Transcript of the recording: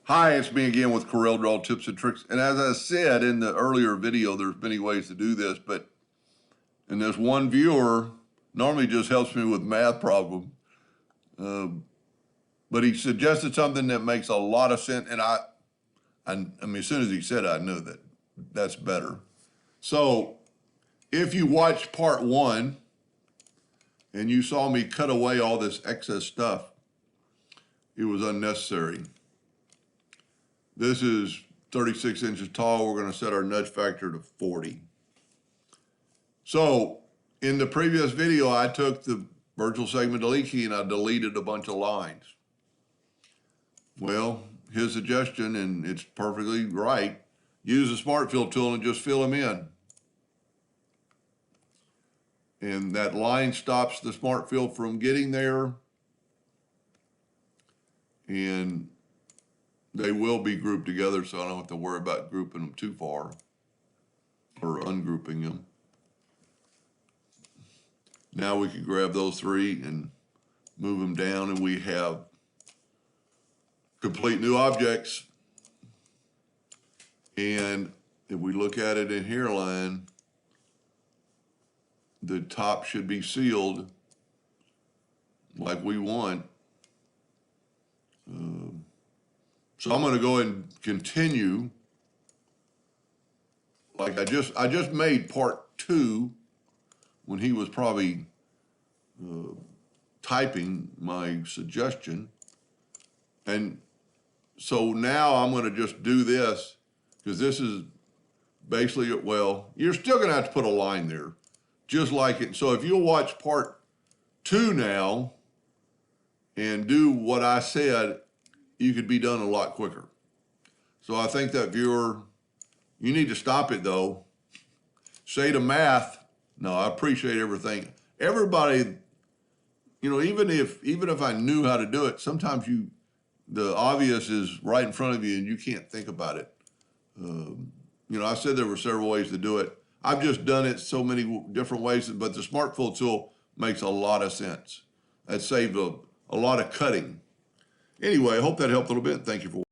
Hi, it's me again with Corel Draw Tips and Tricks. And as I said in the earlier video, there's many ways to do this, but in this one viewer normally just helps me with math problem. But he suggested something that makes a lot of sense. And I mean, as soon as he said it, I knew that that's better. So if you watched part one and you saw me cut away all this excess stuff, it was unnecessary. This is 36 inches tall. We're going to set our nudge factor to 40. So in the previous video, I took the virtual segment delete key and I deleted a bunch of lines. Well, his suggestion, and it's perfectly right, use the smart fill tool and just fill them in. And that line stops the smart fill from getting there. And they will be grouped together, so I don't have to worry about grouping them too far or ungrouping them. Now we can grab those three and move them down, and we have complete new objects. And if we look at it in hairline, the top should be sealed like we want. So I'm going to go ahead and continue. Like I just made part two when he was probably typing my suggestion. And so now I'm going to just do this because this is basically, well, you're still going to have to put a line there just like it. So if you'll watch part two now and do what I said, you could be done a lot quicker. So I think that viewer, you need to stop it though. Say to math, no, I appreciate everything. Everybody, you know, even if I knew how to do it, sometimes the obvious is right in front of you and you can't think about it. You know, I said there were several ways to do it. I've just done it so many different ways, but the smart fill tool makes a lot of sense. That saved a lot of cutting. Anyway, I hope that helped a little bit. Thank you for watching.